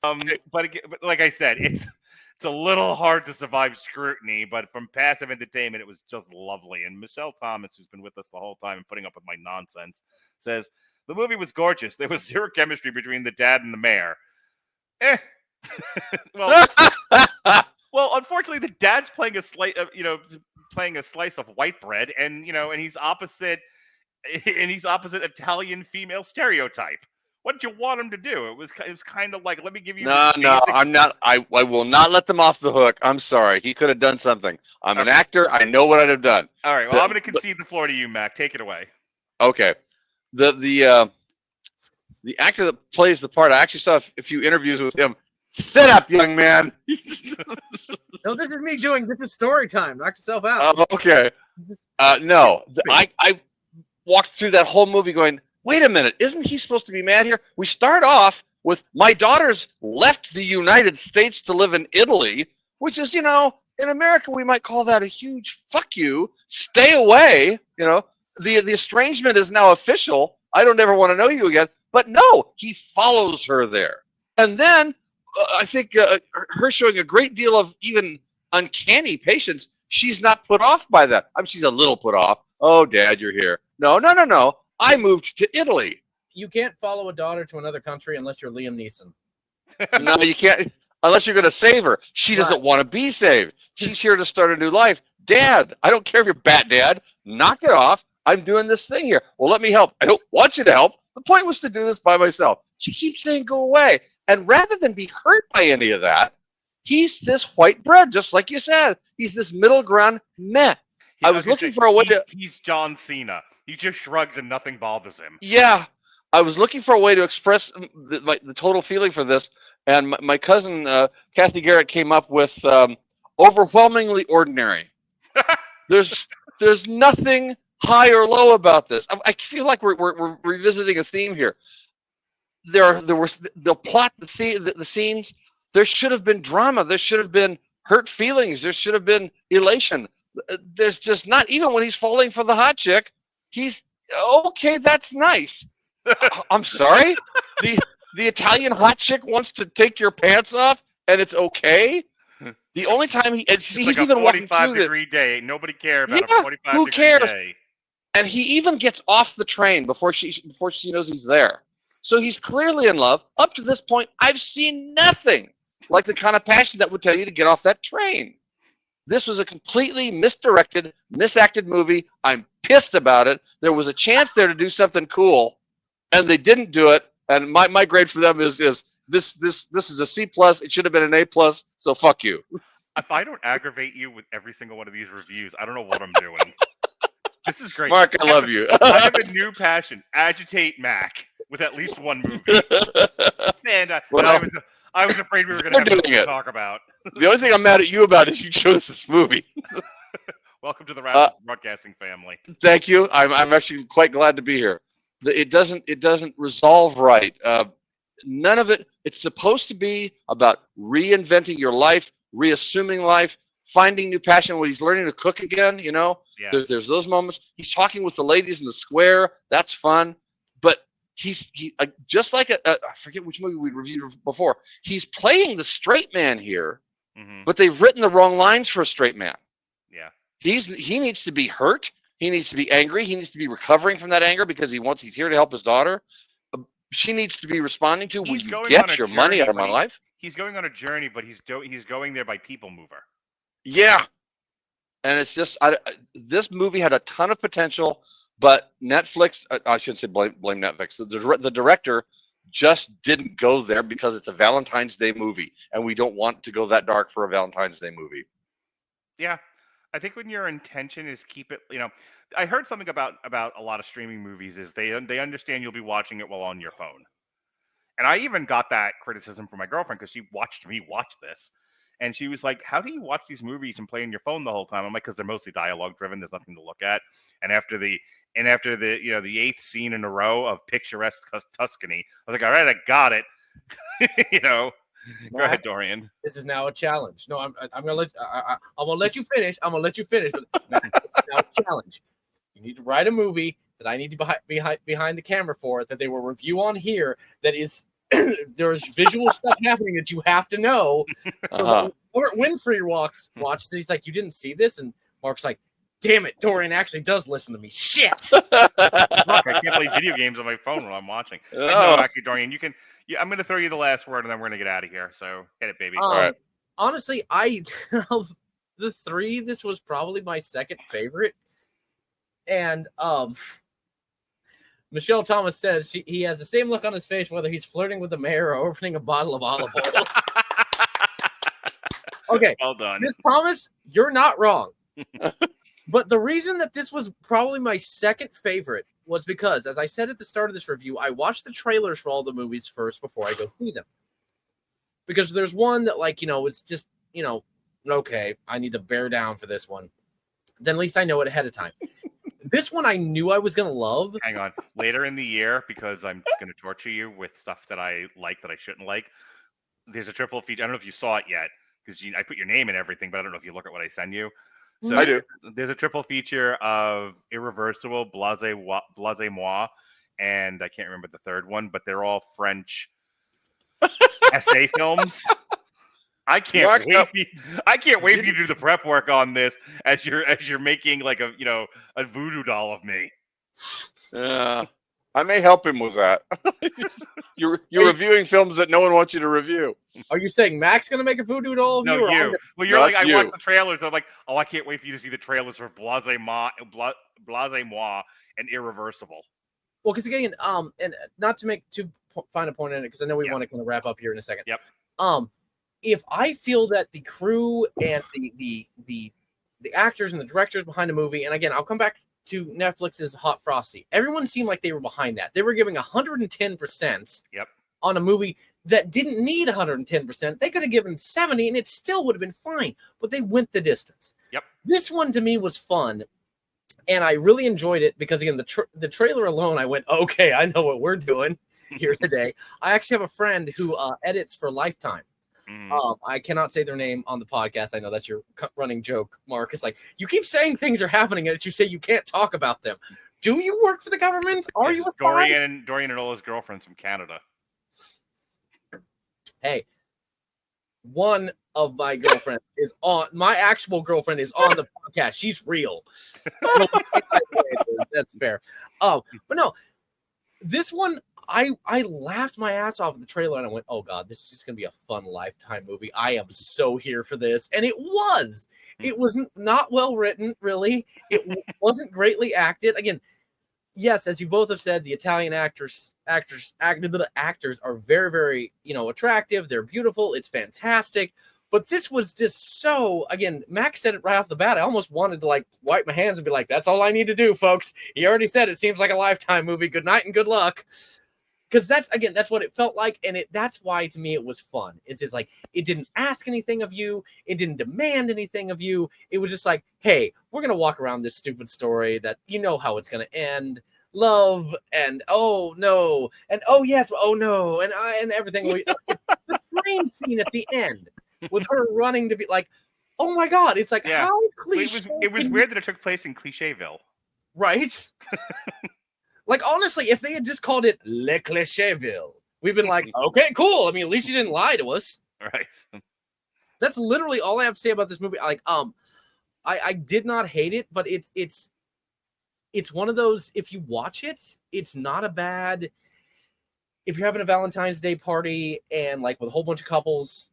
But like I said, it's a little hard to survive scrutiny. But from passive entertainment, it was just lovely. And Michelle Thomas, who's been with us the whole time and putting up with my nonsense, says the movie was gorgeous. There was zero chemistry between the dad and the mayor. well, well, unfortunately, the dad's playing a slice of white bread, and he's opposite Italian female stereotype. What did you want him to do? It was kind of like, let me give you. No, I'm not. I will not let them off the hook. I'm sorry. He could have done something. I'm an actor. I know what I'd have done. All right. Well, I'm going to concede the floor to you, Mac. Take it away. Okay. The actor that plays the part, I actually saw a few interviews with him. Sit up, young man. No, this is story time. Knock yourself out. Okay. No, I walked through that whole movie going, wait a minute, isn't he supposed to be mad here? We start off with my daughter's left the United States to live in Italy, which is, in America, we might call that a huge fuck you. Stay away. The estrangement is now official. I don't ever want to know you again. But no, he follows her there. And then I think her showing a great deal of even uncanny patience, she's not put off by that. I mean, she's a little put off. Oh, Dad, you're here. No. I moved to Italy. You can't follow a daughter to another country unless you're Liam Neeson. No, you can't. Unless you're going to save her. She doesn't want to be saved. She's here to start a new life. Dad, I don't care if you're bat dad. Knock it off. I'm doing this thing here. Well, let me help. I don't want you to help. The point was to do this by myself. She keeps saying, go away. And rather than be hurt by any of that, he's this white bread, just like you said. He's this middle ground meh. I was looking for a way to... He's John Cena. He just shrugs and nothing bothers him. Yeah. I was looking for a way to express the total feeling for this. And my cousin, Kathy Garrett, came up with overwhelmingly ordinary. There's nothing high or low about this. I feel like we're revisiting a theme here. They'll plot the scenes. There should have been drama. There should have been hurt feelings. There should have been elation. There's just not, even when he's falling for the hot chick, he's okay. That's nice. I'm sorry. The Italian hot chick wants to take your pants off, and it's okay. The only time he's like even walking through 45-degree day. Nobody cares about a 45-degree who cares? day. And he even gets off the train before she knows he's there. So he's clearly in love. Up to this point, I've seen nothing like the kind of passion that would tell you to get off that train. This was a completely misdirected, misacted movie. I'm pissed about it. There was a chance there to do something cool, and they didn't do it. And my grade for them is this is a C+. It should have been an A+. So fuck you. If I don't aggravate you with every single one of these reviews, I don't know what I'm doing. This is great. Mark, I love you. I have a new passion. Agitate Mac with at least one movie. And I was afraid we were going to have something to talk about. The only thing I'm mad at you about is you chose this movie. Welcome to the broadcasting family. Thank you. I'm actually quite glad to be here. It doesn't resolve right. None of it. It's supposed to be about reinventing your life, reassuming life, finding new passion when he's learning to cook again. Yeah. There's those moments. He's talking with the ladies in the square. That's fun. But he's just like I forget which movie we reviewed before. He's playing the straight man here, but they've written the wrong lines for a straight man. Yeah. He needs to be hurt. He needs to be angry. He needs to be recovering from that anger because he's here to help his daughter. She needs to be responding to, will you get your money out of my life? He's going on a journey, but he's going there by people mover. Yeah. And it's just, this movie had a ton of potential, but Netflix, I shouldn't say blame Netflix. The director just didn't go there because it's a Valentine's Day movie, and we don't want to go that dark for a Valentine's Day movie. Yeah. I think when your intention is keep it, I heard something about a lot of streaming movies is they understand you'll be watching it while on your phone. And I even got that criticism from my girlfriend because she watched me watch this. And she was like, how do you watch these movies and play on your phone the whole time? I'm like, because they're mostly dialogue driven. There's nothing to look at. And after the the eighth scene in a row of picturesque Tuscany, I was like, all right, I got it. Go ahead, Dorian. This is now a challenge. No, I'm gonna let you finish. I'm gonna let you finish. But it's now a challenge. You need to write a movie that I need to be behind the camera for, that they will review on here, that is there's visual stuff happening that you have to know. So Robert Winfrey watched it. He's like, you didn't see this? And Mark's like, damn it, Dorian actually does listen to me. Shit. Fuck, I can't play video games on my phone when I'm watching. No, actually, Dorian, you can. I'm going to throw you the last word, and then we're going to get out of here. So hit it, baby. All right. Honestly, of the three, this was probably my second favorite. And Michelle Thomas says he has the same look on his face whether he's flirting with the mayor or opening a bottle of olive oil. Okay. Well done. Miss Thomas, you're not wrong. But the reason that this was probably my second favorite was because, as I said at the start of this review, I watched the trailers for all the movies first before I go see them. Because there's one that, like, it's just, okay, I need to bear down for this one. Then at least I know it ahead of time. This one I knew I was going to love. Hang on. Later in the year, because I'm going to torture you with stuff that I like that I shouldn't like, there's a triple feature. I don't know if you saw it yet, because I put your name and everything, but I don't know if you look at what I send you. So I do. There's a triple feature of Irreversible, Blase Moi, and I can't remember the third one, but they're all French essay films. I can't wait for you to do the prep work on this as you're making like a voodoo doll of me. Yeah, I may help him with that. You're reviewing films that no one wants you to review. Are you saying Mac's going to make a voodoo doll of you? You. Well, you're like, I watched the trailers. I'm like, oh, I can't wait for you to see the trailers for Blase Moi, and Irreversible. Well, because again, and not to make too fine a point in it, because I know we want to kind of wrap up here in a second. Yep. If I feel that the crew and the actors and the directors behind the movie, and again, I'll come back to Netflix's Hot Frosty. Everyone seemed like they were behind that. They were giving 110% on a movie that didn't need 110%. They could have given 70 and it still would have been fine, but they went the distance. Yep. This one to me was fun, and I really enjoyed it because, again, the trailer alone, I went, okay, I know what we're doing here today. I actually have a friend who edits for Lifetime. I cannot say their name on the podcast. I know that's your running joke, Mark. It's like, you keep saying things are happening and you say you can't talk about them. Do you work for the government? Are you a spy? Dorian and Ola's girlfriend's from Canada. Hey, one of my girlfriends my actual girlfriend is on the podcast. She's real. That's fair. But no, this one, I laughed my ass off at the trailer and I went, oh God, this is just going to be a fun Lifetime movie. I am so here for this. And it was. It was not well written, really. It wasn't greatly acted. Again, yes, as you both have said, the Italian actors are very, very, attractive. They're beautiful. It's fantastic. But this was just so, again, Max said it right off the bat. I almost wanted to wipe my hands and be like, that's all I need to do, folks. He already said it seems like a Lifetime movie. Good night and good luck. Because that's what it felt like. And that's why, to me, it was fun. It's like, it didn't ask anything of you. It didn't demand anything of you. It was just like, hey, we're going to walk around this stupid story that you know how it's going to end. Love and oh no and oh yes, oh no and everything. The train scene at the end with her running to be like, oh my God, it's like, how cliche. It was weird that it took place in Clichéville. Right? Like, honestly, if they had just called it Le Clichéville, we've been like, okay, cool. I mean, at least you didn't lie to us. Right. That's literally all I have to say about this movie. Like, I did not hate it, but it's one of those, if you watch it, it's not a bad, if you're having a Valentine's Day party and with a whole bunch of couples,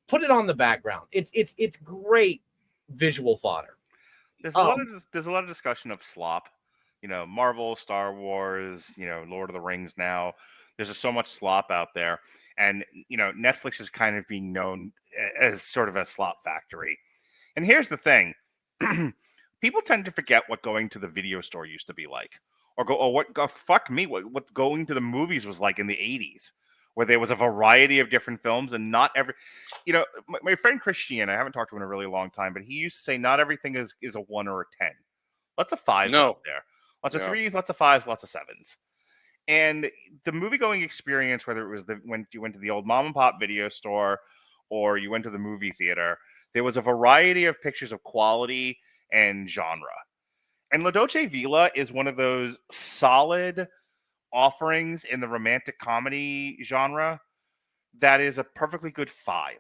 put it on the background. It's great visual fodder. There's a lot of discussion of slop. Marvel, Star Wars, Lord of the Rings now. There's just so much slop out there. And, Netflix is kind of being known as sort of a slop factory. And here's the thing. People tend to forget what going to the video store used to be like. Or what going to the movies was like in the 80s. Where there was a variety of different films and not every... my friend Christian, I haven't talked to him in a really long time, but he used to say not everything is a 1 or a 10. Lots of 5s out there. Lots of 3s, lots of 5s, lots of 7s. And the movie-going experience, whether it was when you went to the old mom-and-pop video store or you went to the movie theater, there was a variety of pictures of quality and genre. And La Dolce Villa is one of those solid offerings in the romantic comedy genre, that is a perfectly good 5.